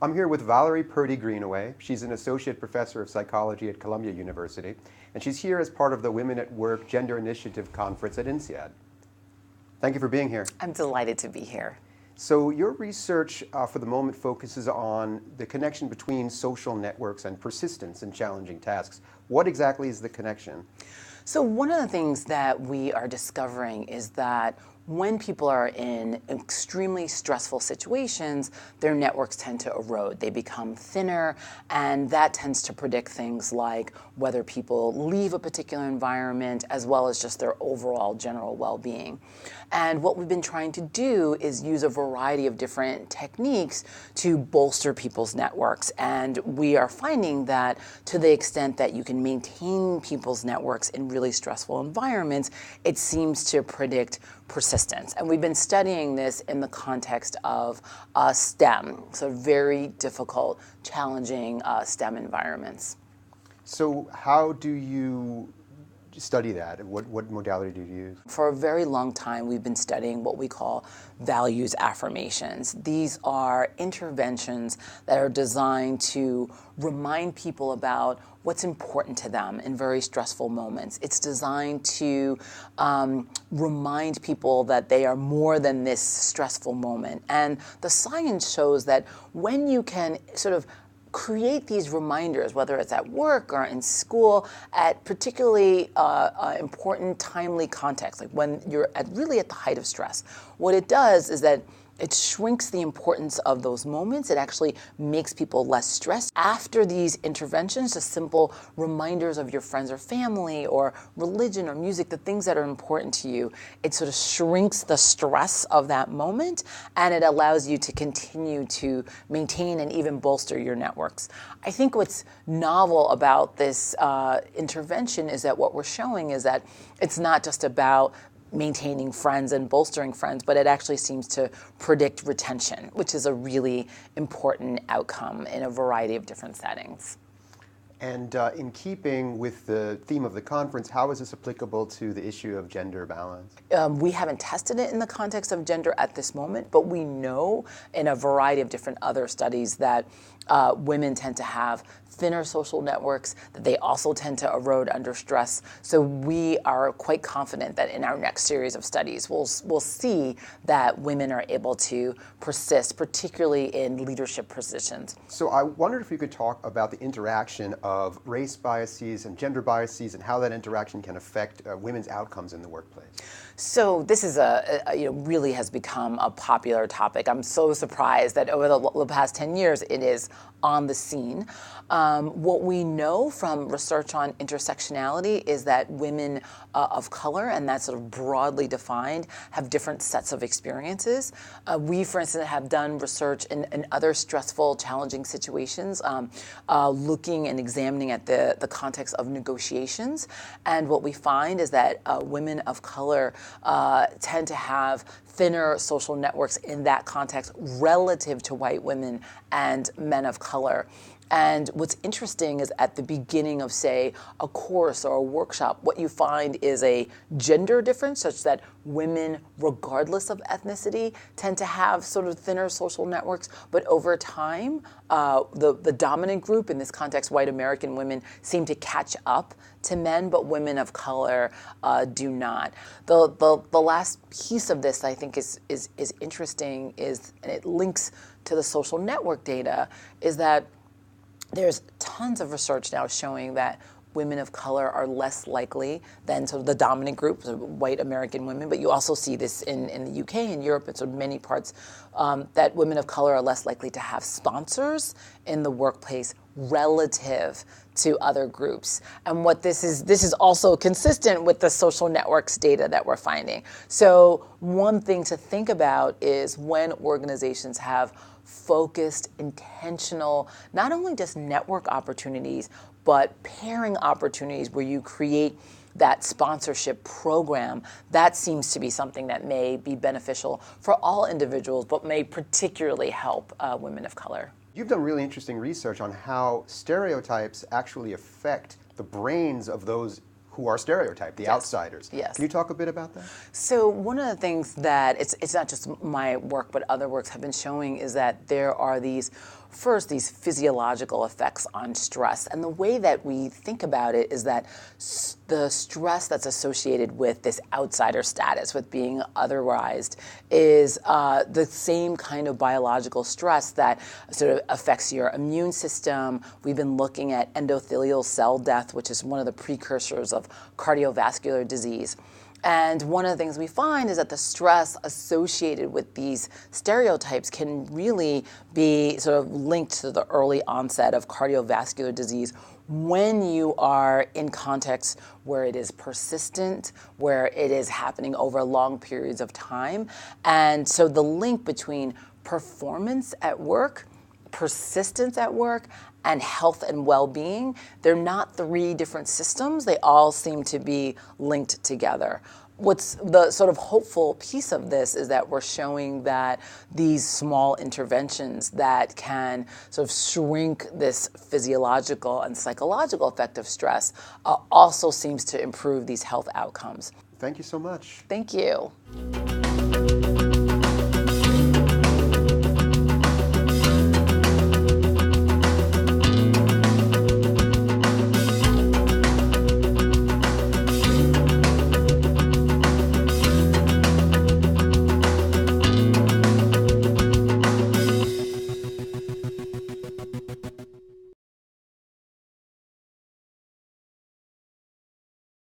I'm here with Valerie Purdie-Greenaway. She's an associate professor of psychology at Columbia University, and she's here as part of the Women at Work Gender Initiative Conference at INSEAD. Thank you for being here. I'm delighted to be here. So your research for the moment focuses on the connection between social networks and persistence in challenging tasks. What exactly is the connection? So one of the things that we are discovering is that when people are in extremely stressful situations, their networks tend to erode. They become thinner, and that tends to predict things like whether people leave a particular environment, as well as just their overall general well-being. And what we've been trying to do is use a variety of different techniques to bolster people's networks. And we are finding that to the extent that you can maintain people's networks in really stressful environments, it seems to predict persistence. And we've been studying this in the context of STEM, so very difficult, challenging STEM environments. So how do you study that? What modality do you use? For a very long time, we've been studying what we call values affirmations. These are interventions that are designed to remind people about what's important to them in very stressful moments. It's designed to remind people that they are more than this stressful moment. And the science shows that when you can sort of create these reminders, whether it's at work or in school, at particularly important, timely contexts, like when you're really at the height of stress. What it does is that it shrinks the importance of those moments. It actually makes people less stressed. After these interventions, just simple reminders of your friends or family or religion or music, the things that are important to you, it sort of shrinks the stress of that moment, and it allows you to continue to maintain and even bolster your networks. I think what's novel about this intervention is that what we're showing is that it's not just about maintaining friends and bolstering friends, but it actually seems to predict retention, which is a really important outcome in a variety of different settings. And in keeping with the theme of the conference, how is this applicable to the issue of gender balance? We haven't tested it in the context of gender at this moment, but we know in a variety of different other studies that women tend to have thinner social networks, that they also tend to erode under stress. So we are quite confident that in our next series of studies, we'll see that women are able to persist, particularly in leadership positions. So I wondered if you could talk about the interaction of race biases and gender biases and how that interaction can affect women's outcomes in the workplace. So this is really has become a popular topic. I'm so surprised that over the past 10 years, it is on the scene. What we know from research on intersectionality is that women of color, and that's sort of broadly defined, have different sets of experiences. We, for instance, have done research in other stressful, challenging situations, looking and examining at the context of negotiations. And what we find is that women of color tend to have thinner social networks in that context relative to white women and men of color. And what's interesting is at the beginning of, say, a course or a workshop, what you find is a gender difference such that women, regardless of ethnicity, tend to have sort of thinner social networks. But over time, the dominant group, in this context, white American women, seem to catch up to men, but women of color do not. The last piece of this I think is interesting is, and it links to the social network data, is that there's tons of research now showing that women of color are less likely than sort of the dominant group, so white American women, but you also see this in the UK and Europe and sort of many parts, that women of color are less likely to have sponsors in the workplace relative to other groups. And what this is also consistent with the social networks data that we're finding. So one thing to think about is when organizations have focused, intentional, not only just network opportunities, but pairing opportunities where you create that sponsorship program, that seems to be something that may be beneficial for all individuals, but may particularly help women of color. You've done really interesting research on how stereotypes actually affect the brains of those who are stereotyped, the outsiders. Yes. Can you talk a bit about that? So one of the things that, it's not just my work, but other works have been showing, is that there are these first these physiological effects on stress. And the way that we think about it is that the stress that's associated with this outsider status, with being otherized, is the same kind of biological stress that sort of affects your immune system. We've been looking at endothelial cell death, which is one of the precursors of cardiovascular disease. And one of the things we find is that the stress associated with these stereotypes can really be sort of linked to the early onset of cardiovascular disease when you are in contexts where it is persistent, where it is happening over long periods of time. And so the link between performance at work, persistence at work, and health and well-being, they're not three different systems. They all seem to be linked together. What's the sort of hopeful piece of this is that we're showing that these small interventions that can sort of shrink this physiological and psychological effect of stress also seems to improve these health outcomes. Thank you so much. Thank you.